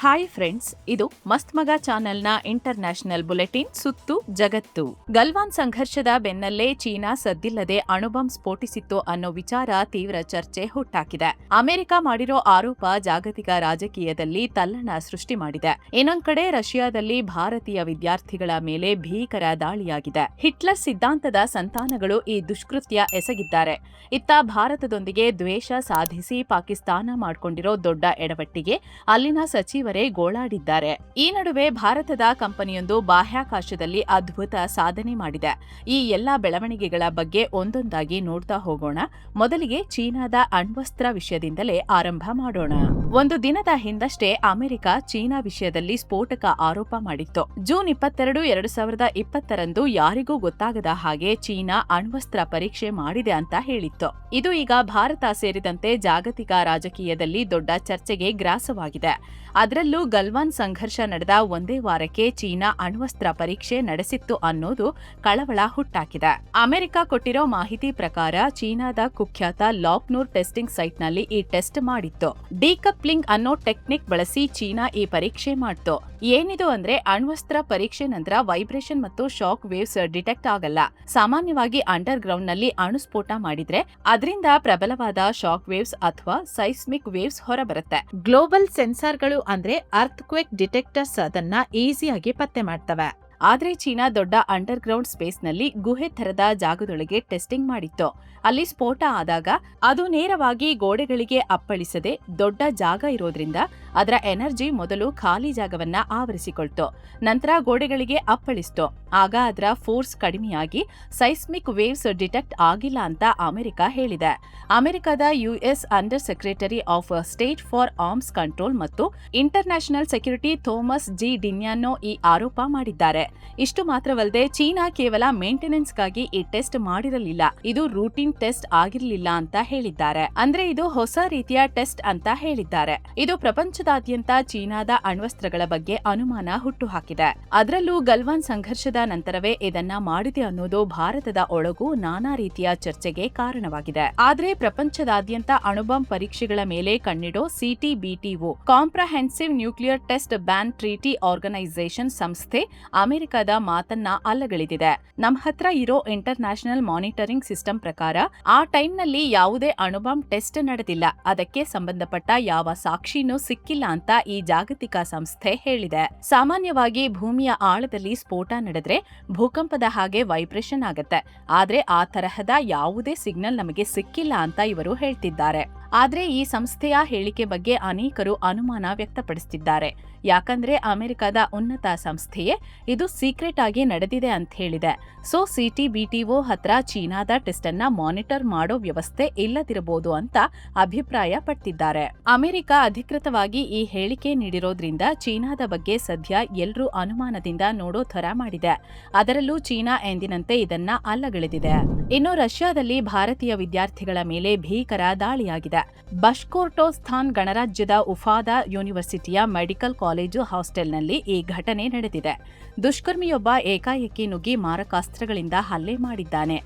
Hi friends, ಇದು ಮಸ್ತ್ ಮಗ ಚಾನೆಲ್ನ ಇಂಟರ್ನ್ಯಾಷನಲ್ ಬುಲೆಟಿನ್ ಸುತ್ತು ಜಗತ್ತು. ಗಲ್ವಾನ್ ಸಂಘರ್ಷದ ಬೆನ್ನಲ್ಲೇ ಚೀನಾ ಸದ್ದಿಲ್ಲದೆ ಅಣುಬಾಂಬ್ ಸ್ಫೋಟಿಸಿತ್ತು ಅನ್ನೋ ವಿಚಾರ ತೀವ್ರ ಚರ್ಚೆ ಹುಟ್ಟಾಕಿದೆ. ಅಮೆರಿಕ ಮಾಡಿರೋ ಆರೋಪ ಜಾಗತಿಕ ರಾಜಕೀಯದಲ್ಲಿ ತಲ್ಲಣ ಸೃಷ್ಟಿ ಮಾಡಿದೆ. ಇನ್ನೊಂದ್ ಕಡೆ ರಷ್ಯಾದಲ್ಲಿ ಭಾರತೀಯ ವಿದ್ಯಾರ್ಥಿಗಳ ಮೇಲೆ ಭೀಕರ ದಾಳಿಯಾಗಿದೆ. ಹಿಟ್ಲರ್ ಸಿದ್ಧಾಂತದ ಸಂತಾನಗಳು ಈ ದುಷ್ಕೃತ್ಯ ಎಸಗಿದ್ದಾರೆ. ಇತ್ತ ಭಾರತದೊಂದಿಗೆ ದ್ವೇಷ ಸಾಧಿಸಿ ಪಾಕಿಸ್ತಾನ ಮಾಡಿಕೊಂಡಿರೋ ದೊಡ್ಡ ಎಡವಟ್ಟಿಗೆ ಅಲ್ಲಿನ ಸಚಿವರೇ ಗೋಳಾಡಿದ್ದಾರೆ. ಈ ನಡುವೆ ಭಾರತದ ಕಂಪನಿಯೊಂದು ಬಾಹ್ಯಾಕಾಶದಲ್ಲಿ ಅದ್ಭುತ ಸಾಧನೆ ಮಾಡಿದೆ. ಈ ಎಲ್ಲಾ ಬೆಳವಣಿಗೆಗಳ ಬಗ್ಗೆ ಒಂದೊಂದಾಗಿ ನೋಡ್ತಾ ಹೋಗೋಣ. ಮೊದಲಿಗೆ ಚೀನಾದ ಅಣ್ವಸ್ತ್ರ ವಿಷಯದಿಂದಲೇ ಆರಂಭ ಮಾಡೋಣ. ಒಂದು ದಿನದ ಹಿಂದಷ್ಟೇ ಅಮೆರಿಕ ಚೀನಾ ವಿಷಯದಲ್ಲಿ ಸ್ಫೋಟಕ ಆರೋಪ ಮಾಡಿತ್ತು. ಜೂನ್ 22, 2020 ಯಾರಿಗೂ ಗೊತ್ತಾಗದ ಹಾಗೆ ಚೀನಾ ಅಣ್ವಸ್ತ್ರ ಪರೀಕ್ಷೆ ಮಾಡಿದೆ ಅಂತ ಹೇಳಿತ್ತು. ಇದು ಈಗ ಭಾರತ ಸೇರಿದಂತೆ ಜಾಗತಿಕ ರಾಜಕೀಯದಲ್ಲಿ ದೊಡ್ಡ ಚರ್ಚೆಗೆ ಗ್ರಾಸವಾಗಿದೆ. ಅದರಲ್ಲೂ ಗಲ್ವಾನ್ ಸಂಘರ್ಷ ನಡೆದ ಒಂದೇ ವಾರಕ್ಕೆ ಚೀನಾ ಅಣ್ವಸ್ತ್ರ ಪರೀಕ್ಷೆ ನಡೆಸಿತ್ತು ಅನ್ನೋದು ಕಳವಳ ಹುಟ್ಟಾಕಿದೆ. ಅಮೆರಿಕ ಕೊಟ್ಟಿರೋ ಮಾಹಿತಿ ಪ್ರಕಾರ ಚೀನಾದ ಕುಖ್ಯಾತ ಲಾಕ್ನೂರ್ ಟೆಸ್ಟಿಂಗ್ ಸೈಟ್ನಲ್ಲಿ ಈ ಟೆಸ್ಟ್ ಮಾಡಿತ್ತು. ಡಿಕಪ್ಲಿಂಗ್ ಅನ್ನೋ ಟೆಕ್ನಿಕ್ ಬಳಸಿ ಚೀನಾ ಈ ಪರೀಕ್ಷೆ ಮಾಡ್ತು. ಏನಿದು ಅಂದ್ರೆ ಅಣ್ವಸ್ತ್ರ ಪರೀಕ್ಷೆ ನಂತರ ವೈಬ್ರೇಷನ್ ಮತ್ತು ಶಾಕ್ ವೇವ್ಸ್ ಡಿಟೆಕ್ಟ್ ಆಗಲ್ಲ. ಸಾಮಾನ್ಯವಾಗಿ ಅಂಡರ್ ಗ್ರೌಂಡ್ ನಲ್ಲಿ ಅಣುಸ್ಫೋಟ ಮಾಡಿದ್ರೆ ಅದರಿಂದ ಪ್ರಬಲವಾದ ಶಾಕ್ ವೇವ್ಸ್ ಅಥವಾ ಸೈಸ್ಮಿಕ್ ವೇವ್ಸ್ ಹೊರಬರುತ್ತೆ. ಗ್ಲೋಬಲ್ ಸೆನ್ಸಾರ್ಗಳು ಅಂದ್ರೆ ಅರ್ಥ್ಕ್ವೇಕ್ ಡಿಟೆಕ್ಟರ್ಸ್ ಅದನ್ನ ಈಸಿಯಾಗಿ ಪತ್ತೆ ಮಾಡ್ತವೆ. ಆದ್ರೆ ಚೀನಾ ದೊಡ್ಡ ಅಂಡರ್ ಗ್ರೌಂಡ್ ಸ್ಪೇಸ್ ನಲ್ಲಿ ಗುಹೆ ಥರದ ಜಾಗದೊಳಗೆ ಟೆಸ್ಟಿಂಗ್ ಮಾಡಿತ್ತು. ಅಲ್ಲಿ ಸ್ಫೋಟ ಆದಾಗ ಅದು ನೇರವಾಗಿ ಗೋಡೆಗಳಿಗೆ ಅಪ್ಪಳಿಸದೆ ದೊಡ್ಡ ಜಾಗ ಇರೋದ್ರಿಂದ ಅದರ ಎನರ್ಜಿ ಮೊದಲು ಖಾಲಿ ಜಾಗವನ್ನ ಆವರಿಸಿಕೊಳ್ತು. ನಂತರ ಗೋಡೆಗಳಿಗೆ ಅಪ್ಪಳಿಸ್ತು. ಆಗ ಅದರ ಫೋರ್ಸ್ ಕಡಿಮೆಯಾಗಿ ಸೈಸ್ಮಿಕ್ ವೇವ್ಸ್ ಡಿಟೆಕ್ಟ್ ಆಗಿಲ್ಲ ಅಂತ ಅಮೆರಿಕ ಹೇಳಿದೆ. ಅಮೆರಿಕದ US under secretary of state for arms control ಮತ್ತು ಇಂಟರ್ನ್ಯಾಷನಲ್ ಸೆಕ್ಯೂರಿಟಿ ಥೋಮಸ್ ಜಿ ಡಿನ್ಯಾನೋ ಈ ಆರೋಪ ಮಾಡಿದ್ದಾರೆ. ಇಷ್ಟು ಮಾತ್ರವಲ್ಲದೆ ಚೀನಾ ಕೇವಲ ಮೇಂಟೆನೆನ್ಸ್ಗಾಗಿ ಈ ಟೆಸ್ಟ್ ಮಾಡಿರಲಿಲ್ಲ, ಇದು ರೂಟೀನ್ ಟೆಸ್ಟ್ ಆಗಿರಲಿಲ್ಲ ಅಂತ ಹೇಳಿದ್ದಾರೆ. ಅಂದ್ರೆ ಇದು ಹೊಸ ರೀತಿಯ ಟೆಸ್ಟ್ ಅಂತ ಹೇಳಿದ್ದಾರೆ. ಇದು ಪ್ರಪಂಚದಾದ್ಯಂತ ಚೀನಾದ ಅಣ್ವಸ್ತ್ರಗಳ ಬಗ್ಗೆ ಅನುಮಾನ ಹುಟ್ಟುಹಾಕಿದೆ. ಅದರಲ್ಲೂ ಗಲ್ವಾನ್ ಸಂಘರ್ಷದ ನಂತರವೇ ಇದನ್ನ ಮಾಡಿದೆ ಅನ್ನೋದು ಭಾರತದ ಒಳಗೂ ನಾನಾ ರೀತಿಯ ಚರ್ಚೆಗೆ ಕಾರಣವಾಗಿದೆ. ಆದ್ರೆ ಪ್ರಪಂಚದಾದ್ಯಂತ ಅಣುಬಾಂಬ್ ಪರೀಕ್ಷೆಗಳ ಮೇಲೆ ಕಣ್ಣಿಡೋ CTBTO comprehensive nuclear test ban treaty organisation ಸಂಸ್ಥೆ ಅಮೆರಿಕದ ಮಾತನ್ನ ಅಲ್ಲಗಳೆದಿದೆ. ನಮ್ಮ ಹತ್ರ ಇರೋ ಇಂಟರ್ನ್ಯಾಷನಲ್ ಮಾನಿಟರಿಂಗ್ ಸಿಸ್ಟಮ್ ಪ್ರಕಾರ ಆ ಟೈಮ್ನಲ್ಲಿ ಯಾವುದೇ ಅಣುಬಾಂಬ್ ಟೆಸ್ಟ್ ನಡೆದಿಲ್ಲ, ಅದಕ್ಕೆ ಸಂಬಂಧಪಟ್ಟ ಯಾವ ಸಾಕ್ಷಿನೂ ಸಿಕ್ಕಿಲ್ಲ ಅಂತ ಈ ಜಾಗತಿಕ ಸಂಸ್ಥೆ ಹೇಳಿದೆ. ಸಾಮಾನ್ಯವಾಗಿ ಭೂಮಿಯ ಆಳದಲ್ಲಿ ಸ್ಫೋಟ ನಡೆದ್ರೆ ಭೂಕಂಪದ ಹಾಗೆ ವೈಬ್ರೇಷನ್ ಆಗತ್ತೆ. ಆದ್ರೆ ಆ ತರಹದ ಯಾವುದೇ ಸಿಗ್ನಲ್ ನಮಗೆ ಸಿಕ್ಕಿಲ್ಲ ಅಂತ ಇವರು ಹೇಳ್ತಿದ್ದಾರೆ. ಆದ್ರೆ ಈ ಸಂಸ್ಥೆಯ ಹೇಳಿಕೆ ಬಗ್ಗೆ ಅನೇಕರು ಅನುಮಾನ ವ್ಯಕ್ತಪಡಿಸುತ್ತಿದ್ದಾರೆ. ಯಾಕಂದ್ರೆ ಅಮೆರಿಕದ ಉನ್ನತ ಸಂಸ್ಥೆಯೇ ಇದು ಸೀಕ್ರೆಟ್ ಆಗಿ ನಡೆದಿದೆ ಅಂತ ಹೇಳಿದೆ. ಸೊ ಸಿಟಿಬಿಟಿಒ ಹತ್ರ ಚೀನಾದ ಟೆಸ್ಟ್ ಅನ್ನ ಮಾನಿಟರ್ ಮಾಡೋ ವ್ಯವಸ್ಥೆ ಇಲ್ಲದಿರಬಹುದು ಅಂತ ಅಭಿಪ್ರಾಯ ಪಟ್ಟಿದ್ದಾರೆ. ಅಮೆರಿಕ ಅಧಿಕೃತವಾಗಿ ಈ ಹೇಳಿಕೆ ನೀಡಿರೋದ್ರಿಂದ ಚೀನಾದ ಬಗ್ಗೆ ಸದ್ಯ ಎಲ್ರೂ ಅನುಮಾನದಿಂದ ನೋಡೋ ತರ ಮಾಡಿದೆ. ಅದರಲ್ಲೂ ಚೀನಾ ಎಂದಿನಂತೆ ಇದನ್ನ ಅಲ್ಲಗಳೆದಿದೆ. ಇನ್ನು ರಷ್ಯಾದಲ್ಲಿ ಭಾರತೀಯ ವಿದ್ಯಾರ್ಥಿಗಳ ಮೇಲೆ ಭೀಕರ ದಾಳಿಯಾಗಿದೆ. ಬಷ್ಕೋರ್ಟೋಸ್ತಾನ್ ಗಣರಾಜ್ಯದ ಉಫಾದ ಯೂನಿವರ್ಸಿಟಿಯ ಮೆಡಿಕಲ್ ಕಾಲೇಜು ಹಾಸ್ಟೆಲ್ನಲ್ಲಿ ಈ ಘಟನೆ ನಡೆದಿದೆ. ದುಷ್ಕರ್ಮಿಯೊಬ್ಬ ಏಕಾಏಕಿ ನುಗ್ಗಿ ಮಾರಕಾಸ್ತ್ರಗಳಿಂದ ಹಲ್ಲೆ ಮಾಡಿದ್ದಾನೆ.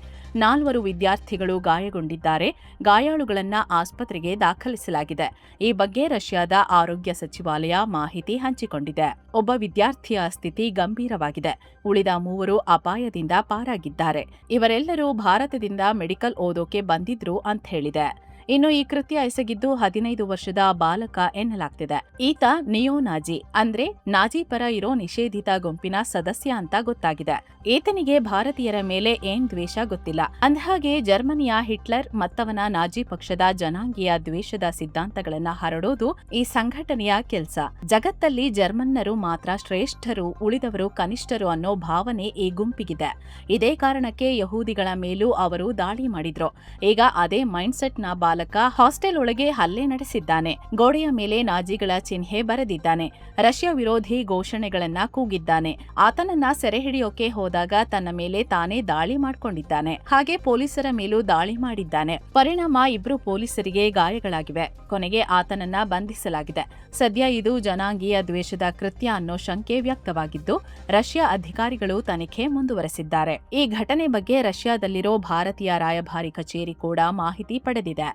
4 ವಿದ್ಯಾರ್ಥಿಗಳು ಗಾಯಗೊಂಡಿದ್ದಾರೆ. ಗಾಯಾಳುಗಳನ್ನ ಆಸ್ಪತ್ರೆಗೆ ದಾಖಲಿಸಲಾಗಿದೆ. ಈ ಬಗ್ಗೆ ರಷ್ಯಾದ ಆರೋಗ್ಯ ಸಚಿವಾಲಯ ಮಾಹಿತಿ ಹಂಚಿಕೊಂಡಿದೆ. ಒಬ್ಬ ವಿದ್ಯಾರ್ಥಿಯ ಸ್ಥಿತಿ ಗಂಭೀರವಾಗಿದೆ. ಉಳಿದ 3 ಅಪಾಯದಿಂದ ಪಾರಾಗಿದ್ದಾರೆ. ಇವರೆಲ್ಲರೂ ಭಾರತದಿಂದ ಮೆಡಿಕಲ್ ಓದೋಕೆ ಬಂದಿದ್ರು ಅಂತ ಹೇಳಿದೆ. ಇನ್ನು ಈ ಕೃತ್ಯ ಎಸಗಿದ್ದು 15 ವರ್ಷದ ಬಾಲಕ ಎನ್ನಲಾಗ್ತಿದೆ. ಈತ ನಿಯೋನಾಜಿ ಅಂದ್ರೆ ನಾಜಿ ಪರ ಇರೋ ನಿಷೇಧಿತ ಗುಂಪಿನ ಸದಸ್ಯ ಅಂತ ಗೊತ್ತಾಗಿದೆ. ಈತನಿಗೆ ಭಾರತೀಯರ ಮೇಲೆ ಏನ್ ದ್ವೇಷ ಗೊತ್ತಿಲ್ಲ. ಅಂದಹಾಗೆ ಜರ್ಮನಿಯ ಹಿಟ್ಲರ್ ಮತ್ತವನ ನಾಜಿ ಪಕ್ಷದ ಜನಾಂಗೀಯ ದ್ವೇಷದ ಸಿದ್ಧಾಂತಗಳನ್ನ ಹರಡೋದು ಈ ಸಂಘಟನೆಯ ಕೆಲಸ. ಜಗತ್ತಲ್ಲಿ ಜರ್ಮನ್ನರು ಮಾತ್ರ ಶ್ರೇಷ್ಠರು, ಉಳಿದವರು ಕನಿಷ್ಠರು ಅನ್ನೋ ಭಾವನೆ ಈ ಗುಂಪಿಗಿದೆ. ಇದೇ ಕಾರಣಕ್ಕೆ ಯಹೂದಿಗಳ ಮೇಲೂ ಅವರು ದಾಳಿ ಮಾಡಿದ್ರು. ಈಗ ಅದೇ ಮೈಂಡ್ಸೆಟ್ ನ ಬಾಲಕ ಹಾಸ್ಟೆಲ್ ಒಳಗೆ ಹಲ್ಲೆ ನಡೆಸಿದ್ದಾನೆ. ಗೋಡೆಯ ಮೇಲೆ ನಾಜಿಗಳ ಚಿಹ್ನೆ ಬರೆದಿದ್ದಾನೆ. ರಷ್ಯಾ ವಿರೋಧಿ ಘೋಷಣೆಗಳನ್ನ ಕೂಗಿದ್ದಾನೆ. ಆತನನ್ನ ಸೆರೆ ಹಿಡಿಯೋಕೆ ಹೋದಾಗ ತನ್ನ ಮೇಲೆ ತಾನೇ ದಾಳಿ ಮಾಡಿಕೊಂಡಿದ್ದಾನೆ. ಹಾಗೆ ಪೊಲೀಸರ ಮೇಲೂ ದಾಳಿ ಮಾಡಿದ್ದಾನೆ. ಪರಿಣಾಮ 2 ಪೊಲೀಸರಿಗೆ ಗಾಯಗಳಾಗಿವೆ. ಕೊನೆಗೆ ಆತನನ್ನ ಬಂಧಿಸಲಾಗಿದೆ. ಸದ್ಯ ಇದು ಜನಾಂಗೀಯ ದ್ವೇಷದ ಕೃತ್ಯ ಅನ್ನೋ ಶಂಕೆ ವ್ಯಕ್ತವಾಗಿದ್ದು ರಷ್ಯಾ ಅಧಿಕಾರಿಗಳು ತನಿಖೆ ಮುಂದುವರೆಸಿದ್ದಾರೆ. ಈ ಘಟನೆ ಬಗ್ಗೆ ರಷ್ಯಾದಲ್ಲಿರೋ ಭಾರತೀಯ ರಾಯಭಾರಿ ಕಚೇರಿ ಕೂಡ ಮಾಹಿತಿ ಪಡೆದಿದೆ.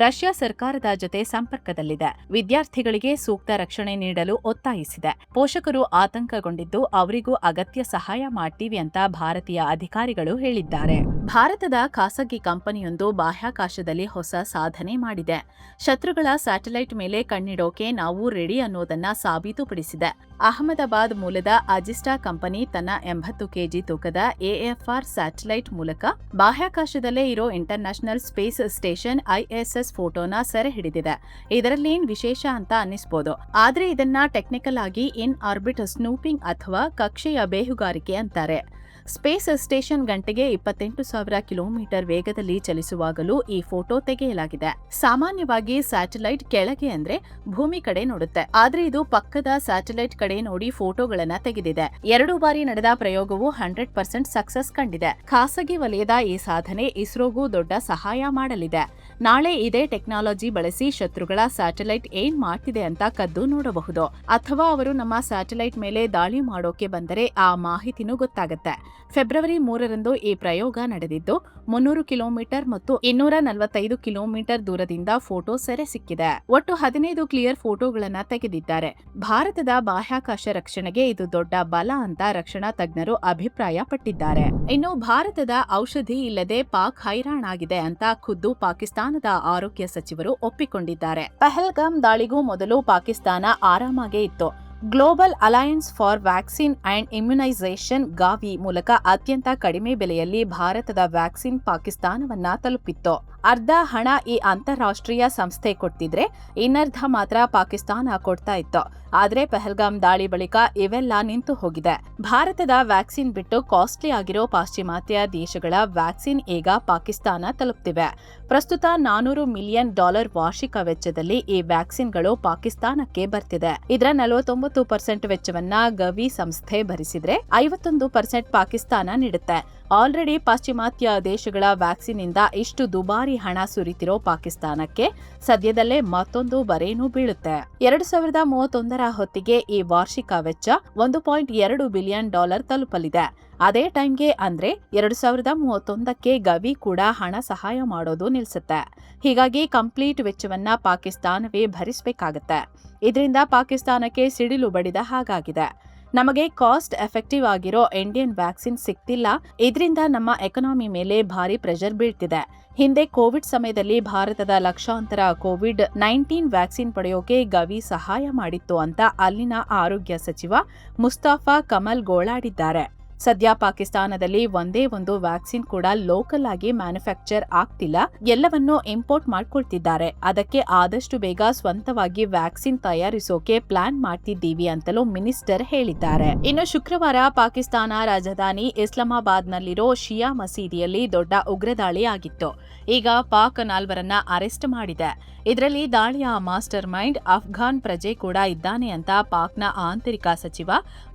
ರಷ್ಯಾ ಸರ್ಕಾರದ ಜೊತೆ ಸಂಪರ್ಕದಲ್ಲಿದೆ. ವಿದ್ಯಾರ್ಥಿಗಳಿಗೆ ಸೂಕ್ತ ರಕ್ಷಣೆ ನೀಡಲು ಒತ್ತಾಯಿಸಿದೆ. ಪೋಷಕರು ಆತಂಕಗೊಂಡಿದ್ದು ಅವರಿಗೂ ಅಗತ್ಯ ಸಹಾಯ ಮಾಡ್ತೀವಿ ಅಂತ ಭಾರತೀಯ ಅಧಿಕಾರಿಗಳು ಹೇಳಿದ್ದಾರೆ. ಭಾರತದ ಖಾಸಗಿ ಕಂಪನಿಯೊಂದು ಬಾಹ್ಯಾಕಾಶದಲ್ಲಿ ಹೊಸ ಸಾಧನೆ ಮಾಡಿದೆ. ಶತ್ರುಗಳ ಸ್ಯಾಟಲೈಟ್ ಮೇಲೆ ಕಣ್ಣಿಡೋಕೆ ನಾವು ರೆಡಿ ಅನ್ನೋದನ್ನ ಸಾಬೀತುಪಡಿಸಿದೆ. ಅಹಮದಾಬಾದ್ ಮೂಲದ ಅಜಿಸ್ಟಾ ಕಂಪನಿ ತನ್ನ 80 ಕೆಜಿ ತೂಕದ AFR ಸ್ಯಾಟಲೈಟ್ ಮೂಲಕ ಬಾಹ್ಯಾಕಾಶದಲ್ಲೇ ಇರೋ ಇಂಟರ್ನ್ಯಾಷನಲ್ ಸ್ಪೇಸ್ ಸ್ಟೇಷನ್ ISS ಫೋಟೋನ ಸೆರೆ ಹಿಡಿದಿದೆ. ಇದರಲ್ಲೇನ್ ವಿಶೇಷ ಅಂತ ಅನ್ನಿಸ್ಬೋದು, ಆದ್ರೆ ಇದನ್ನ ಟೆಕ್ನಿಕಲ್ ಆಗಿ ಇನ್ ಆರ್ಬಿಟ್ ಸ್ನೂಪಿಂಗ್ ಅಥವಾ ಕಕ್ಷೆಯ ಬೇಹುಗಾರಿಕೆ ಅಂತಾರೆ. ಸ್ಪೇಸ್ ಸ್ಟೇಷನ್ ಗಂಟೆಗೆ 28,000 ಕಿಲೋಮೀಟರ್ ವೇಗದಲ್ಲಿ ಚಲಿಸುವಾಗಲೂ ಈ ಫೋಟೋ ತೆಗೆಯಲಾಗಿದೆ. ಸಾಮಾನ್ಯವಾಗಿ ಸ್ಯಾಟಲೈಟ್ ಕೆಳಗೆ ಅಂದ್ರೆ ಭೂಮಿ ಕಡೆ ನೋಡುತ್ತೆ, ಆದ್ರೆ ಇದು ಪಕ್ಕದ ಸ್ಯಾಟಲೈಟ್ ಕಡೆ ನೋಡಿ ಫೋಟೋಗಳನ್ನ ತೆಗೆದಿದೆ. 2 ಬಾರಿ ನಡೆದ ಪ್ರಯೋಗವು 100% ಸಕ್ಸಸ್ ಕಂಡಿದೆ. ಖಾಸಗಿ ವಲಯದ ಈ ಸಾಧನೆ ಇಸ್ರೋಗೂ ದೊಡ್ಡ ಸಹಾಯ ಮಾಡಲಿದೆ. ನಾಳೆ ಇದೇ ಟೆಕ್ನಾಲಜಿ ಬಳಸಿ ಶತ್ರುಗಳ ಸ್ಯಾಟಲೈಟ್ ಏನ್ ಮಾಡ್ತಿದೆ ಅಂತ ಕದ್ದು ನೋಡಬಹುದು, ಅಥವಾ ಅವರು ನಮ್ಮ ಸ್ಯಾಟಲೈಟ್ ಮೇಲೆ ದಾಳಿ ಮಾಡೋಕೆ ಬಂದರೆ ಆ ಮಾಹಿತಿನೂ ಗೊತ್ತಾಗುತ್ತೆ. ಫೆಬ್ರವರಿ 3ರಂದು ಈ ಪ್ರಯೋಗ ನಡೆದಿದ್ದು 300 ಕಿಲೋಮೀಟರ್ ಮತ್ತು 245 ಕಿಲೋಮೀಟರ್ ದೂರದಿಂದ ಫೋಟೋ ಸೆರೆ ಸಿಕ್ಕಿದೆ. ಒಟ್ಟು 15 ಕ್ಲಿಯರ್ ಫೋಟೋಗಳನ್ನ ತೆಗೆದಿದ್ದಾರೆ. ಭಾರತದ ಬಾಹ್ಯಾಕಾಶ ರಕ್ಷಣೆಗೆ ಇದು ದೊಡ್ಡ ಬಲ ಅಂತ ರಕ್ಷಣಾ ತಜ್ಞರು ಅಭಿಪ್ರಾಯ ಪಟ್ಟಿದ್ದಾರೆ. ಇನ್ನು ಭಾರತದ ಔಷಧಿ ಇಲ್ಲದೆ ಪಾಕ್ ಹೈರಾಣಾಗಿದೆ ಅಂತ ಖುದ್ದು ಪಾಕಿಸ್ತಾನದ ಆರೋಗ್ಯ ಸಚಿವರು ಒಪ್ಪಿಕೊಂಡಿದ್ದಾರೆ. ಪಹಲ್ಗಾಮ್ ದಾಳಿಗೂ ಮೊದಲು ಪಾಕಿಸ್ತಾನ ಆರಾಮಾಗೇ ಇತ್ತು. Global alliance for vaccine and immunisation Gavi ಮೂಲಕ ಅತ್ಯಂತ ಕಡಿಮೆ ಬೆಲೆಯಲ್ಲಿ ಭಾರತದ ವ್ಯಾಕ್ಸಿನ್ ಪಾಕಿಸ್ತಾನವನ್ನ ತಲುಪಿತ್ತು. ಅರ್ಧ ಹಣ ಈ ಅಂತಾರಾಷ್ಟ್ರೀಯ ಸಂಸ್ಥೆ ಕೊಡ್ತಿದ್ರೆ ಇನ್ನರ್ಧ ಮಾತ್ರ ಪಾಕಿಸ್ತಾನ ಕೊಡ್ತಾ ಇತ್ತು. ಆದ್ರೆ ಪಹಲ್ಗಾಮ್ ದಾಳಿ ಬಳಿಕ ಇವೆಲ್ಲ ನಿಂತು ಹೋಗಿದೆ. ಭಾರತದ ವ್ಯಾಕ್ಸಿನ್ ಬಿಟ್ಟು ಕಾಸ್ಟ್ಲಿ ಆಗಿರೋ ಪಾಶ್ಚಿಮಾತ್ಯ ದೇಶಗಳ ವ್ಯಾಕ್ಸಿನ್ ಈಗ ಪಾಕಿಸ್ತಾನ ತಲುಪ್ತಿವೆ. ಪ್ರಸ್ತುತ $400 ಮಿಲಿಯನ್ ವಾರ್ಷಿಕ ವೆಚ್ಚದಲ್ಲಿ ಈ ವ್ಯಾಕ್ಸಿನ್ಗಳು ಪಾಕಿಸ್ತಾನಕ್ಕೆ ಬರ್ತಿದೆ. ಇದರ 49% ವೆಚ್ಚವನ್ನ ಗವಿ ಸಂಸ್ಥೆ ಭರಿಸಿದ್ರೆ 51% ಪಾಕಿಸ್ತಾನ ನೀಡುತ್ತೆ. ಆಲ್ರೆಡಿ ಪಾಶ್ಚಿಮಾತ್ಯ ದೇಶಗಳ ವ್ಯಾಕ್ಸಿನ್ ಇಂದ ಇಷ್ಟು ದುಬಾರಿ ಹಣ ಸುರಿತಿರೋ ಪಾಕಿಸ್ತಾನಕ್ಕೆ ಸದ್ಯದಲ್ಲೇ ಮತ್ತೊಂದು ಬರೇನು ಬೀಳುತ್ತೆ. 2031ರ ಹೊತ್ತಿಗೆ ಈ ವಾರ್ಷಿಕ ವೆಚ್ಚ $1.2 ಬಿಲಿಯನ್ ತಲುಪಲಿದೆ. ಅದೇ ಟೈಮ್ಗೆ ಅಂದ್ರೆ 2031ಕ್ಕೆ ಗವಿ ಕೂಡ ಹಣ ಸಹಾಯ ಮಾಡೋದು ನಿಲ್ಸುತ್ತೆ. ಹೀಗಾಗಿ ಕಂಪ್ಲೀಟ್ ವೆಚ್ಚವನ್ನ ಪಾಕಿಸ್ತಾನವೇ ಭರಿಸಬೇಕಾಗತ್ತೆ. ಇದರಿಂದ ಪಾಕಿಸ್ತಾನಕ್ಕೆ ಸಿಡಿಲು ಬಡಿದ ಹಾಗಾಗಿದೆ. ನಮಗೆ ಕಾಸ್ಟ್ ಎಫೆಕ್ಟಿವ್ ಆಗಿರೋ ಇಂಡಿಯನ್ ವ್ಯಾಕ್ಸಿನ್ ಸಿಗ್ತಿಲ್ಲ, ಇದರಿಂದ ನಮ್ಮ ಎಕಾನಮಿ ಮೇಲೆ ಭಾರಿ ಪ್ರೆಷರ್ ಬೀಳ್ತಿದೆ. ಹಿಂದೆ ಕೋವಿಡ್ ಸಮಯದಲ್ಲಿ ಭಾರತದ ಲಕ್ಷಾಂತರ COVID-19 ವ್ಯಾಕ್ಸಿನ್ ಪಡೆಯೋಕೆ ಗವಿ ಸಹಾಯ ಮಾಡಿತ್ತು ಅಂತ ಅಲ್ಲಿನ ಆರೋಗ್ಯ ಸಚಿವ ಮುಸ್ತಫಾ ಕಮಲ್ ಗೋಳಾಡಿದ್ದಾರೆ. ಸದ್ಯ ಪಾಕಿಸ್ತಾನದಲ್ಲಿ ಒಂದೇ ಒಂದು ವ್ಯಾಕ್ಸಿನ್ ಕೂಡ ಲೋಕಲ್ ಆಗಿ ಮ್ಯಾನುಫ್ಯಾಕ್ಚರ್ ಆಗ್ತಿಲ್ಲ, ಎಲ್ಲವನ್ನೂ ಇಂಪೋರ್ಟ್ ಮಾಡ್ಕೊಳ್ತಿದ್ದಾರೆ. ಅದಕ್ಕೆ ಆದಷ್ಟು ಬೇಗ ಸ್ವಂತವಾಗಿ ವ್ಯಾಕ್ಸಿನ್ ತಯಾರಿಸೋಕೆ ಪ್ಲಾನ್ ಮಾಡ್ತಿದ್ದೀವಿ ಅಂತಲೂ ಮಿನಿಸ್ಟರ್ ಹೇಳಿದ್ದಾರೆ. ಇನ್ನು ಶುಕ್ರವಾರ ಪಾಕಿಸ್ತಾನ ರಾಜಧಾನಿ ಇಸ್ಲಾಮಾಬಾದ್ನಲ್ಲಿರೋ ಶಿಯಾ ಮಸೀದಿಯಲ್ಲಿ ದೊಡ್ಡ ಉಗ್ರದಾಳಿ ಆಗಿತ್ತು. ಈಗ ಪಾಕ್ 4ರನ್ನ ಅರೆಸ್ಟ್ ಮಾಡಿದೆ. ಇದರಲ್ಲಿ ದಾಳಿಯ ಮಾಸ್ಟರ್ ಮೈಂಡ್ ಅಫ್ಘಾನ್ ಪ್ರಜೆ ಕೂಡ ಇದ್ದಾನೆ ಅಂತ ಪಾಕ್ನ ಆಂತರಿಕ ಸಚಿವ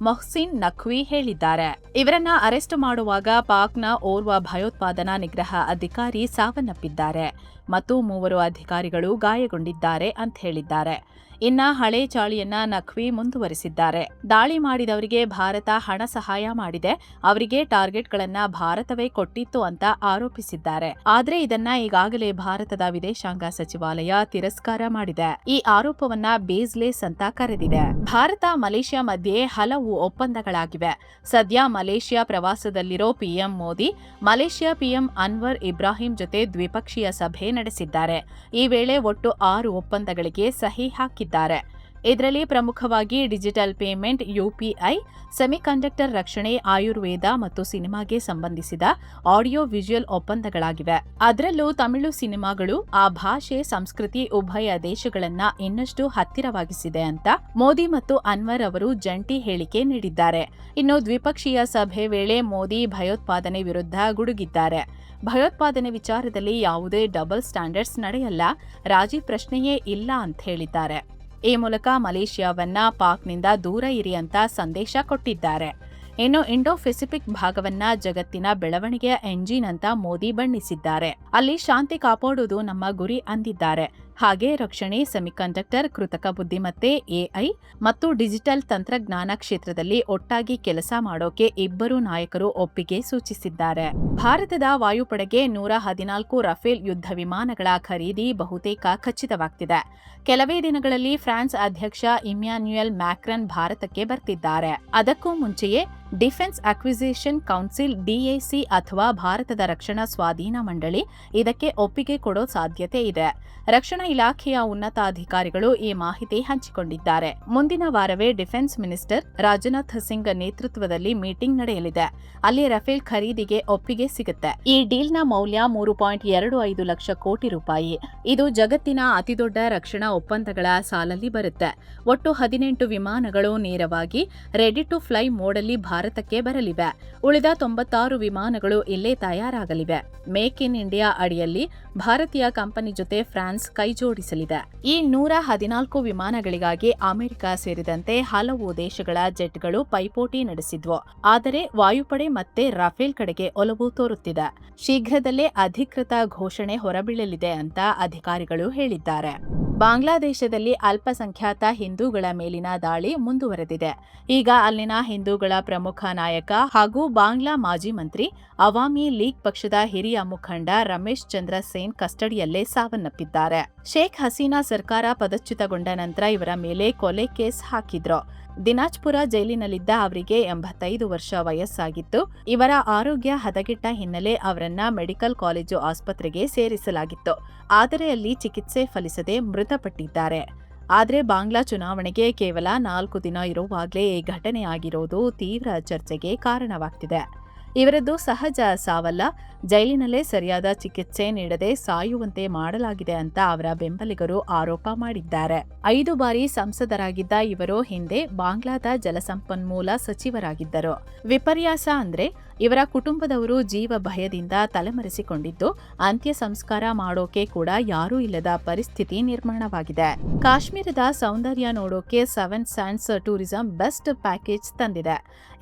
ಮೊಹ್ಸಿನ್ ನಖ್ವಿ ಹೇಳಿದ್ದಾರೆ. ಇವರನ್ನ ಅರೆಸ್ಟ್ ಮಾಡುವಾಗ ಪಾಕ್ನ ಓರ್ವ ಭಯೋತ್ಪಾದನಾ ನಿಗ್ರಹ ಅಧಿಕಾರಿ ಸಾವನ್ನಪ್ಪಿದ್ದಾರೆ ಮತ್ತು 3 ಅಧಿಕಾರಿಗಳು ಗಾಯಗೊಂಡಿದ್ದಾರೆ ಅಂತ ಹೇಳಿದ್ದಾರೆ. ಇನ್ನ ಹಳೆ ಚಾಳಿಯನ್ನ ನಖ್ವಿ ಮುಂದುವರಿಸಿದ್ದಾರೆ. ದಾಳಿ ಮಾಡಿದವರಿಗೆ ಭಾರತ ಹಣ ಸಹಾಯ ಮಾಡಿದೆ, ಅವರಿಗೆ ಟಾರ್ಗೆಟ್ಗಳನ್ನ ಭಾರತವೇ ಕೊಟ್ಟಿತ್ತು ಅಂತ ಆರೋಪಿಸಿದ್ದಾರೆ. ಆದ್ರೆ ಇದನ್ನ ಈಗಾಗಲೇ ಭಾರತದ ವಿದೇಶಾಂಗ ಸಚಿವಾಲಯ ತಿರಸ್ಕಾರ ಮಾಡಿದೆ. ಈ ಆರೋಪವನ್ನ ಬೇಸ್ಲೆಸ್ ಅಂತ ಕರೆದಿದೆ. ಭಾರತ ಮಲೇಷ್ಯಾ ಮಧ್ಯೆ ಹಲವು ಒಪ್ಪಂದಗಳಾಗಿವೆ. ಸದ್ಯ ಮಲೇಷ್ಯಾ ಪ್ರವಾಸದಲ್ಲಿರೋ PM Modi Malaysia PM Anwar Ibrahim ಜೊತೆ ದ್ವಿಪಕ್ಷೀಯ ಸಭೆ ನಡೆಸಿದ್ದಾರೆ. ಈ ವೇಳೆ ಒಟ್ಟು 6 ಒಪ್ಪಂದಗಳಿಗೆ ಸಹಿ ಹಾಕಿದ್ದಾರೆ. ಇದರಲ್ಲಿ ಪ್ರಮುಖವಾಗಿ ಡಿಜಿಟಲ್ ಪೇಮೆಂಟ್, UPI, ಸೆಮಿಕಂಡಕ್ಟರ್ ರಕ್ಷಣೆ, ಆಯುರ್ವೇದ ಮತ್ತು ಸಿನಿಮಾಗೆ ಸಂಬಂಧಿಸಿದ ಆಡಿಯೋ ವಿಜುವಲ್ ಒಪ್ಪಂದಗಳಾಗಿವೆ. ಅದರಲ್ಲೂ ತಮಿಳು ಸಿನಿಮಾಗಳು, ಆ ಭಾಷೆ, ಸಂಸ್ಕೃತಿ ಉಭಯ ದೇಶಗಳನ್ನ ಇನ್ನಷ್ಟು ಹತ್ತಿರವಾಗಿಸಿದೆ ಅಂತ ಮೋದಿ ಮತ್ತು ಅನ್ವರ್ ಅವರು ಜಂಟಿ ಹೇಳಿಕೆ ನೀಡಿದ್ದಾರೆ. ಇನ್ನು ದ್ವಿಪಕ್ಷೀಯ ಸಭೆ ವೇಳೆ ಮೋದಿ ಭಯೋತ್ಪಾದನೆ ವಿರುದ್ಧ ಗುಡುಗಿದ್ದಾರೆ. ಭಯೋತ್ಪಾದನೆ ವಿಚಾರದಲ್ಲಿ ಯಾವುದೇ ಡಬಲ್ ಸ್ಟ್ಯಾಂಡರ್ಡ್ಸ್ ನಡೆಯಲ್ಲ, ರಾಜಿ ಪ್ರಶ್ನೆಯೇ ಇಲ್ಲ ಅಂತ ಹೇಳಿದ್ದಾರೆ. ಈ ಮೂಲಕ ಮಲೇಷ್ಯಾವನ್ನ ಪಾಕ್ನಿಂದ ದೂರ ಇರಿ ಅಂತ ಸಂದೇಶ ಕೊಟ್ಟಿದ್ದಾರೆ. ಇನ್ನು ಇಂಡೋ ಪೆಸಿಫಿಕ್ ಭಾಗವನ್ನ ಜಗತ್ತಿನ ಬೆಳವಣಿಗೆಯ ಎಂಜಿನ್ ಅಂತ ಮೋದಿ ಬಣ್ಣಿಸಿದ್ದಾರೆ. ಅಲ್ಲಿ ಶಾಂತಿ ಕಾಪಾಡುವುದು ನಮ್ಮ ಗುರಿ ಅಂದಿದ್ದಾರೆ. ಹಾಗೆ ರಕ್ಷಣೆ, ಸೆಮಿಕಂಡಕ್ಟರ್, ಕೃತಕ ಬುದ್ಧಿಮತ್ತೆ, ಎಐ ಮತ್ತು ಡಿಜಿಟಲ್ ತಂತ್ರಜ್ಞಾನ ಕ್ಷೇತ್ರದಲ್ಲಿ ಒಟ್ಟಾಗಿ ಕೆಲಸ ಮಾಡೋಕೆ ಇಬ್ಬರು ನಾಯಕರು ಒಪ್ಪಿಗೆ ಸೂಚಿಸಿದ್ದಾರೆ. ಭಾರತದ ವಾಯುಪಡೆಗೆ 114 ರಫೇಲ್ ಯುದ್ಧ ವಿಮಾನಗಳ ಖರೀದಿ ಬಹುತೇಕ ಖಚಿತವಾಗ್ತಿದೆ. ಕೆಲವೇ ದಿನಗಳಲ್ಲಿ ಫ್ರಾನ್ಸ್ ಅಧ್ಯಕ್ಷ ಇಮ್ಯಾನ್ಯುಯಲ್ ಮ್ಯಾಕ್ರನ್ ಭಾರತಕ್ಕೆ ಬರ್ತಿದ್ದಾರೆ. ಅದಕ್ಕೂ ಮುಂಚೆಯೇ ಡಿಫೆನ್ಸ್ ಅಕ್ವಿಸಿಷನ್ ಕೌನ್ಸಿಲ್ ಡಿಎಸಿ ಅಥವಾ ಭಾರತದ ರಕ್ಷಣಾ ಸ್ವಾಧೀನ ಮಂಡಳಿ ಇದಕ್ಕೆ ಒಪ್ಪಿಗೆ ಕೊಡೋ ಸಾಧ್ಯತೆ ಇದೆ. ರಕ್ಷಣಾ ಇಲಾಖೆಯ ಉನ್ನತಾಧಿಕಾರಿಗಳು ಈ ಮಾಹಿತಿ ಹಂಚಿಕೊಂಡಿದ್ದಾರೆ. ಮುಂದಿನ ವಾರವೇ ಡಿಫೆನ್ಸ್ ಮಿನಿಸ್ಟರ್ ರಾಜನಾಥ್ ಸಿಂಗ್ ನೇತೃತ್ವದಲ್ಲಿ ಮೀಟಿಂಗ್ ನಡೆಯಲಿದೆ. ಅಲ್ಲಿ ರಫೇಲ್ ಖರೀದಿಗೆ ಒಪ್ಪಿಗೆ ಸಿಗುತ್ತೆ. ಈ ಡೀಲ್ನ ಮೌಲ್ಯ 3.25 ಲಕ್ಷ ಕೋಟಿ ರೂಪಾಯಿ. ಇದು ಜಗತ್ತಿನ ಅತಿದೊಡ್ಡ ರಕ್ಷಣಾ ಒಪ್ಪಂದಗಳ ಸಾಲಲ್ಲಿ ಬರುತ್ತೆ. ಒಟ್ಟು 18 ವಿಮಾನಗಳು ನೇರವಾಗಿ ರೆಡಿ ಟು ಫ್ಲೈ ಮೋಡಲ್ಲಿ ಭಾರತಕ್ಕೆ ಬರಲಿವೆ. ಉಳಿದ 96 ವಿಮಾನಗಳು ಇಲ್ಲೇ ತಯಾರಾಗಲಿವೆ. ಮೇಕ್ ಇನ್ ಇಂಡಿಯಾ ಅಡಿಯಲ್ಲಿ ಭಾರತೀಯ ಕಂಪನಿ ಜೊತೆ ಫ್ರಾನ್ಸ್ ಕೈಜೋಡಿಸಲಿದೆ. ಈ 114 ವಿಮಾನಗಳಿಗಾಗಿ ಅಮೆರಿಕ ಸೇರಿದಂತೆ ಹಲವು ದೇಶಗಳ ಜೆಟ್ಗಳು ಪೈಪೋಟಿ ನಡೆಸಿದ್ವು. ಆದರೆ ವಾಯುಪಡೆ ಮತ್ತೆ ರಫೇಲ್ ಕಡೆಗೆ ಒಲವು ತೋರುತ್ತಿದೆ. ಶೀಘ್ರದಲ್ಲೇ ಅಧಿಕೃತ ಘೋಷಣೆ ಹೊರಬೀಳಲಿದೆ ಅಂತ ಅಧಿಕಾರಿಗಳು ಹೇಳಿದ್ದಾರೆ. ಬಾಂಗ್ಲಾದೇಶದಲ್ಲಿ ಅಲ್ಪಸಂಖ್ಯಾತ ಹಿಂದೂಗಳ ಮೇಲಿನ ದಾಳಿ ಮುಂದುವರೆದಿದೆ. ಈಗ ಅಲ್ಲಿನ ಹಿಂದೂಗಳ ಪ್ರಮುಖ ನಾಯಕ ಹಾಗೂ ಬಾಂಗ್ಲಾ ಮಾಜಿ ಮಂತ್ರಿ, ಅವಾಮಿ ಲೀಗ್ ಪಕ್ಷದ ಹಿರಿಯ ಮುಖಂಡ ರಮೇಶ್ ಚಂದ್ರ ಸೇನ್ ಕಸ್ಟಡಿಯಲ್ಲೇ ಸಾವನ್ನಪ್ಪಿದ್ದಾರೆ. ಶೇಖ್ ಹಸೀನಾ ಸರ್ಕಾರ ಪದಚ್ಯುತಗೊಂಡ ನಂತರ ಇವರ ಮೇಲೆ ಕೊಲೆ ಕೇಸ್ ಹಾಕಿದ್ರು. ದಿನಾಜ್ಪುರ ಜೈಲಿನಲ್ಲಿದ್ದ ಅವರಿಗೆ 85 ವರ್ಷ ವಯಸ್ಸಾಗಿತ್ತು. ಇವರ ಆರೋಗ್ಯ ಹದಗೆಟ್ಟ ಹಿನ್ನೆಲೆ ಅವರನ್ನ ಮೆಡಿಕಲ್ ಕಾಲೇಜು ಆಸ್ಪತ್ರೆಗೆ ಸೇರಿಸಲಾಗಿತ್ತು. ಆದರೆ ಅಲ್ಲಿ ಚಿಕಿತ್ಸೆ ಫಲಿಸದೆ ಮೃತಪಟ್ಟಿದ್ದಾರೆ. ಆದರೆ ಬಾಂಗ್ಲಾ ಚುನಾವಣೆಗೆ ಕೇವಲ 4 ದಿನ ಇರುವಾಗಲೇ ಈ ಘಟನೆ ಆಗಿರೋದು ತೀವ್ರ ಚರ್ಚೆಗೆ ಕಾರಣವಾಗ್ತಿದೆ. ಇವರದ್ದು ಸಹಜ ಸಾವಲ್ಲ, ಜೈಲಿನಲ್ಲೇ ಸರಿಯಾದ ಚಿಕಿತ್ಸೆ ನೀಡದೆ ಸಾಯುವಂತೆ ಮಾಡಲಾಗಿದೆ ಅಂತ ಅವರ ಬೆಂಬಲಿಗರು ಆರೋಪ ಮಾಡಿದ್ದಾರೆ. 5 ಬಾರಿ ಸಂಸದರಾಗಿದ್ದ ಇವರು ಹಿಂದೆ ಬಾಂಗ್ಲಾದ ಜಲಸಂಪನ್ಮೂಲ ಸಚಿವರಾಗಿದ್ದರು. ವಿಪರ್ಯಾಸ ಅಂದ್ರೆ ಇವರ ಕುಟುಂಬದವರು ಜೀವ ಭಯದಿಂದ ತಲೆಮರೆಸಿಕೊಂಡಿದ್ದು, ಅಂತ್ಯ ಸಂಸ್ಕಾರ ಮಾಡೋಕೆ ಕೂಡ ಯಾರೂ ಇಲ್ಲದ ಪರಿಸ್ಥಿತಿ ನಿರ್ಮಾಣವಾಗಿದೆ. ಕಾಶ್ಮೀರದ ಸೌಂದರ್ಯ ನೋಡೋಕೆ 7 ಸ್ಯಾಂಡ್ಸ್ ಟೂರಿಸಂ ಬೆಸ್ಟ್ ಪ್ಯಾಕೇಜ್ ತಂದಿದೆ.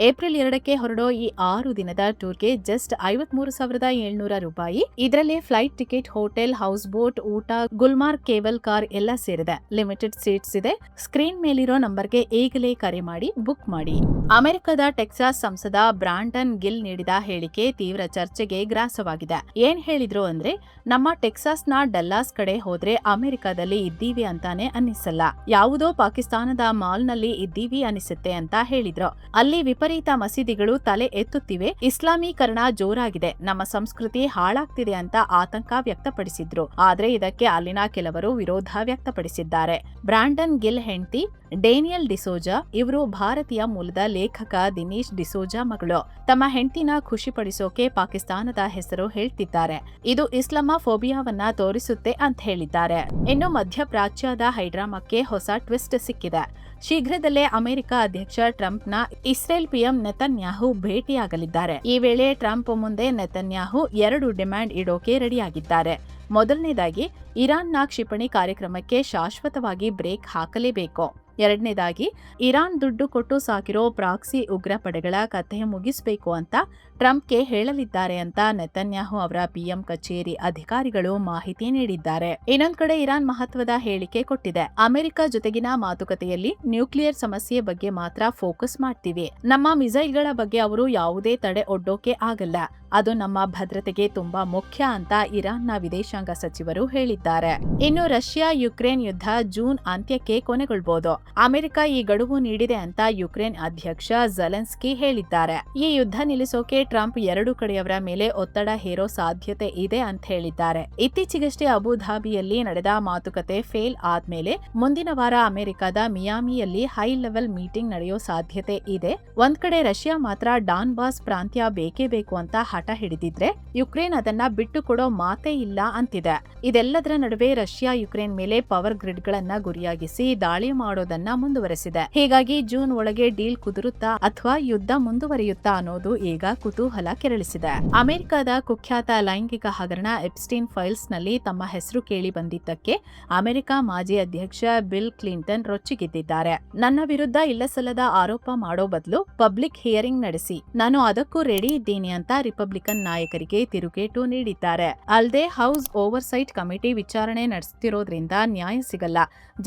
ಏಪ್ರಿಲ್ 2ಕ್ಕೆ ಹೊರಡೋ ಈ 6 ದಿನದ ಟೂರ್ಗೆ ಜಸ್ಟ್ 53,700 ರೂಪಾಯಿ. ಇದರಲ್ಲಿ flight ticket, hotel, house boat, ಊಟ, ಗುಲ್ಮಾರ್ಗ್ ಕೇಬಲ್ ಕಾರ್ ಎಲ್ಲ ಸೇರಿದೆ. ಲಿಮಿಟೆಡ್ ಸೀಟ್ಸ್ ಇದೆ. ಸ್ಕ್ರೀನ್ ಮೇಲಿರೋ ನಂಬರ್ಗೆ ಈಗಲೇ ಕರೆ ಮಾಡಿ ಬುಕ್ ಮಾಡಿ. ಅಮೆರಿಕದ ಟೆಕ್ಸಾಸ್ ಸಂಸದ ಬ್ರಾಂಡನ್ ಗಿಲ್ ನೀಡಿದ ಹೇಳಿಕೆ ತೀವ್ರ ಚರ್ಚೆಗೆ ಗ್ರಾಸವಾಗಿದೆ. ಏನ್ ಹೇಳಿದ್ರು ಅಂದ್ರೆ, ನಮ್ಮ ಟೆಕ್ಸಾಸ್ನ ಡಲ್ಲಾಸ್ ಕಡೆ ಹೋದ್ರೆ ಅಮೆರಿಕದಲ್ಲಿ ಇದ್ದೀವಿ ಅಂತಾನೆ ಅನ್ನಿಸಲ್ಲ, ಯಾವುದೋ ಪಾಕಿಸ್ತಾನದ ಮಾಲ್ನಲ್ಲಿ ಇದ್ದೀವಿ ಅನಿಸುತ್ತೆ ಅಂತ ಹೇಳಿದ್ರು. ಅಲ್ಲಿ ವಿಪರೀತ ಮಸೀದಿಗಳು ತಲೆ ಎತ್ತುತ್ತಿವೆ, ಇಸ್ಲಾಮೀಕರಣ ಜೋರಾಗಿದೆ, ನಮ್ಮ ಸಂಸ್ಕೃತಿ ಹಾಳಾಗ್ತಿದೆ ಅಂತ ಆತಂಕ ವ್ಯಕ್ತಪಡಿಸಿದ್ರು. ಆದ್ರೆ ಇದಕ್ಕೆ ಅಲ್ಲಿನ ಕೆಲವರು ವಿರೋಧ ವ್ಯಕ್ತಪಡಿಸಿದ್ದಾರೆ. ಬ್ರಾಂಡನ್ ಗಿಲ್ ಹೆಂಡತಿ ಡೇನಿಯಲ್ ಡಿಸೋಜಾ, ಇವರು ಭಾರತೀಯ ಮೂಲದ ಲೇಖಕ ದಿನೇಶ್ ಡಿಸೋಜಾ ಮಗಳು. ತಮ್ಮ ಹೆಂಡತಿನ ಖುಷಿಪಡಿಸೋಕೆ ಪಾಕಿಸ್ತಾನದ ಹೆಸರು ಹೇಳ್ತಿದ್ದಾರೆ. ಇದು ಇಸ್ಲಾಮೋಫೋಬಿಯಾವನ್ನ ತೋರಿಸುತ್ತೆ ಅಂತ ಹೇಳಿದ್ದಾರೆ. ಇನ್ನು ಮಧ್ಯಪ್ರಾಚ್ಯದ ಹೈಡ್ರಾಮಾಕ್ಕೆ ಹೊಸ ಟ್ವಿಸ್ಟ್ ಸಿಕ್ಕಿದೆ. ಶೀಘ್ರದಲ್ಲೇ ಅಮೆರಿಕ ಅಧ್ಯಕ್ಷ ಟ್ರಂಪ್ನ ಇಸ್ರೇಲ್ ಪಿಎಂ ನೆತನ್ಯಾಹು ಭೇಟಿಯಾಗಲಿದ್ದಾರೆ. ಈ ವೇಳೆ ಟ್ರಂಪ್ ಮುಂದೆ ನೆತನ್ಯಾಹು 2 ಡಿಮ್ಯಾಂಡ್ ಇಡೋಕೆ ರೆಡಿಯಾಗಿದ್ದಾರೆ. ಮೊದಲನೇದಾಗಿ, ಇರಾನ್ನ ಕ್ಷಿಪಣಿ ಕಾರ್ಯಕ್ರಮಕ್ಕೆ ಶಾಶ್ವತವಾಗಿ ಬ್ರೇಕ್ ಹಾಕಲೇಬೇಕು. ಎರಡನೇದಾಗಿ, ಇರಾನ್ ದುಡ್ಡು ಕೊಟ್ಟು ಸಾಕಿರೋ ಪ್ರಾಕ್ಸಿ ಉಗ್ರ ಪಡೆಗಳ ಕಥೆ ಮುಗಿಸಬೇಕು ಅಂತ ಟ್ರಂಪ್ಗೆ ಹೇಳಲಿದ್ದಾರೆ ಅಂತ ನೆತನ್ಯಾಹು ಅವರ ಪಿಎಂ ಕಚೇರಿ ಅಧಿಕಾರಿಗಳು ಮಾಹಿತಿ ನೀಡಿದ್ದಾರೆ. ಇನ್ನೊಂದ್ ಕಡೆ ಇರಾನ್ ಮಹತ್ವದ ಹೇಳಿಕೆ ಕೊಟ್ಟಿದೆ. ಅಮೆರಿಕ ಜೊತೆಗಿನ ಮಾತುಕತೆಯಲ್ಲಿ ನ್ಯೂಕ್ಲಿಯರ್ ಸಮಸ್ಯೆ ಬಗ್ಗೆ ಮಾತ್ರ ಫೋಕಸ್ ಮಾಡ್ತೀವಿ. ನಮ್ಮ ಮಿಸೈಲ್ಗಳ ಬಗ್ಗೆ ಅವರು ಯಾವುದೇ ತಡೆ ಒಡ್ಡೋಕೆ ಆಗಲ್ಲ. ಅದು ನಮ್ಮ ಭದ್ರತೆಗೆ ತುಂಬಾ ಮುಖ್ಯ ಅಂತ ಇರಾನ್ನ ವಿದೇಶಾಂಗ ಸಚಿವರು ಹೇಳಿದ್ದಾರೆ. ಇನ್ನು ರಷ್ಯಾ ಯುಕ್ರೇನ್ ಯುದ್ಧ ಜೂನ್ ಅಂತ್ಯಕ್ಕೆ ಕೊನೆಗೊಳ್ಳಬಹುದು. ಅಮೆರಿಕ ಈ ಗಡುವು ನೀಡಿದೆ ಅಂತ ಯುಕ್ರೇನ್ ಅಧ್ಯಕ್ಷ ಝೆಲೆನ್ಸ್ಕಿ ಹೇಳಿದ್ದಾರೆ. ಈ ಯುದ್ಧ ನಿಲ್ಲಿಸೋಕೆ ಟ್ರಂಪ್ 2 ಕಡೆಯವರ ಮೇಲೆ ಒತ್ತಡ ಹೇರೋ ಸಾಧ್ಯತೆ ಇದೆ ಅಂತ ಹೇಳಿದ್ದಾರೆ. ಇತ್ತೀಚೆಗಷ್ಟೇ ಅಬುಧಾಬಿಯಲ್ಲಿ ನಡೆದ ಮಾತುಕತೆ ಫೇಲ್ ಆದ್ಮೇಲೆ ಮುಂದಿನ ವಾರ ಅಮೆರಿಕದ ಮಿಯಾಮಿಯಲ್ಲಿ ಹೈ ಲೆವೆಲ್ ಮೀಟಿಂಗ್ ನಡೆಯೋ ಸಾಧ್ಯತೆ ಇದೆ. ಒಂದ್ ಕಡೆ ರಷ್ಯಾ ಮಾತ್ರ ಡಾನ್ಬಾಸ್ ಪ್ರಾಂತ್ಯ ಬೇಕೇ ಬೇಕು ಅಂತ ಹಠ ಹಿಡಿದಿದ್ರೆ, ಯುಕ್ರೇನ್ ಅದನ್ನ ಬಿಟ್ಟು ಕೊಡೋ ಮಾತೇ ಇಲ್ಲ ಅಂತಿದೆ. ಇದೆಲ್ಲದರ ನಡುವೆ ರಷ್ಯಾ ಯುಕ್ರೇನ್ ಮೇಲೆ ಪವರ್ ಗ್ರಿಡ್ಗಳನ್ನ ಗುರಿಯಾಗಿಸಿ ದಾಳಿ ಮಾಡೋದನ್ನ ಮುಂದುವರೆಸಿದೆ. ಹೀಗಾಗಿ ಜೂನ್ ಒಳಗೆ ಡೀಲ್ ಕುದುರುತ್ತಾ ಅಥವಾ ಯುದ್ಧ ಮುಂದುವರಿಯುತ್ತಾ ಅನ್ನೋದು ಈಗ ಕುತೂಹಲ ಕೆರಳಿಸಿದೆ. ಅಮೆರಿಕದ ಕುಖ್ಯಾತ ಲೈಂಗಿಕ ಹಗರಣ ಎಪ್ಸ್ಟೀನ್ ಫೈಲ್ಸ್ನಲ್ಲಿ ತಮ್ಮ ಹೆಸರು ಕೇಳಿ ಬಂದಿದ್ದಕ್ಕೆ ಅಮೆರಿಕ ಮಾಜಿ ಅಧ್ಯಕ್ಷ ಬಿಲ್ ಕ್ಲಿಂಟನ್ ರೊಚ್ಚಿಗೆದ್ದಿದ್ದಾರೆ. ನನ್ನ ವಿರುದ್ಧ ಇಲ್ಲಸಲ್ಲದ ಆರೋಪ ಮಾಡೋ ಬದಲು ಪಬ್ಲಿಕ್ ಹಿಯರಿಂಗ್ ನಡೆಸಿ, ನಾನು ಅದಕ್ಕೂ ರೆಡಿ ಇದ್ದೀನಿ ಅಂತ ರಿಪಬ್ಲಿಕನ್ ನಾಯಕರಿಗೆ ತಿರುಗೇಟು ನೀಡಿದ್ದಾರೆ. ಅಲ್ಲದೆ ಹೌಸ್ ಓವರ್ಸೈಟ್ ಕಮಿಟಿ ವಿಚಾರಣೆ ನಡೆಸುತ್ತಿರೋದ್ರಿಂದ ನ್ಯಾಯ ಸಿಗಲ್ಲ,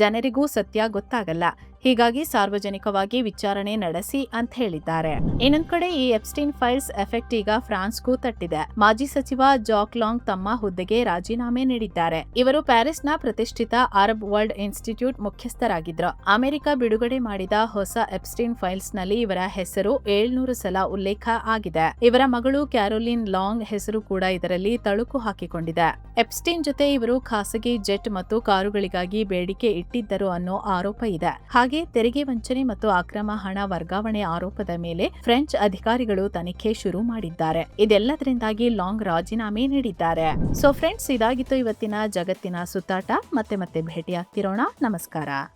ಜನರಿಗೂ ಸತ್ಯ ಗೊತ್ತಾಗಲ್ಲ, ಹೀಗಾಗಿ ಸಾರ್ವಜನಿಕವಾಗಿ ವಿಚಾರಣೆ ನಡೆಸಿ ಅಂತ ಹೇಳಿದ್ದಾರೆ. ಇನ್ನೊಂದ್ ಕಡೆ ಈ ಎಪ್ಸ್ಟೀನ್ ಫೈಲ್ಸ್ ಎಫೆಕ್ಟ್ ಈಗ ಫ್ರಾನ್ಸ್ಗೂ ತಟ್ಟಿದೆ. ಮಾಜಿ ಸಚಿವ ಜಾಕ್ ಲಾಂಗ್ ತಮ್ಮ ಹುದ್ದೆಗೆ ರಾಜೀನಾಮೆ ನೀಡಿದ್ದಾರೆ. ಇವರು ಪ್ಯಾರಿಸ್ನ ಪ್ರತಿಷ್ಠಿತ ಅರಬ್ ವರ್ಲ್ಡ್ ಇನ್ಸ್ಟಿಟ್ಯೂಟ್ ಮುಖ್ಯಸ್ಥರಾಗಿದ್ರು. ಅಮೆರಿಕ ಬಿಡುಗಡೆ ಮಾಡಿದ ಹೊಸ ಎಪ್ಸ್ಟೀನ್ ಫೈಲ್ಸ್ ನಲ್ಲಿ ಇವರ ಹೆಸರು 700 ಸಲ ಉಲ್ಲೇಖ ಆಗಿದೆ. ಇವರ ಮಗಳು ಕ್ಯಾರೋಲಿನ್ ಲಾಂಗ್ ಹೆಸರು ಕೂಡ ಇದರಲ್ಲಿ ತಳುಕು ಹಾಕಿಕೊಂಡಿದೆ. ಎಪ್ಸ್ಟೀನ್ ಜೊತೆ ಇವರು ಖಾಸಗಿ ಜೆಟ್ ಮತ್ತು ಕಾರುಗಳಿಗಾಗಿ ಬೇಡಿಕೆ ಇಟ್ಟಿದ್ದರು ಅನ್ನೋ ಆರೋಪ ಇದೆ. ಹಾಗೆ ತೆರಿಗೆ ವಂಚನೆ ಮತ್ತು ಅಕ್ರಮ ಹಣ ವರ್ಗಾವಣೆ ಆರೋಪದ ಮೇಲೆ ಫ್ರೆಂಚ್ ಅಧಿಕಾರಿಗಳು ತನಿಖೆ ಶುರು ಮಾಡಿದ್ದಾರೆ. ಇದೆಲ್ಲದರಿಂದಾಗಿ ಲಾಂಗ್ ರಾಜೀನಾಮೆ ನೀಡಿದ್ದಾರೆ. ಸೊ ಫ್ರೆಂಡ್ಸ್, ಇದಾಗಿತ್ತು ಇವತ್ತಿನ ಜಗತ್ತಿನ ಸುತ್ತಾಟ. ಮತ್ತೆ ಭೇಟಿಯಾಗ್ತಿರೋಣ. ನಮಸ್ಕಾರ.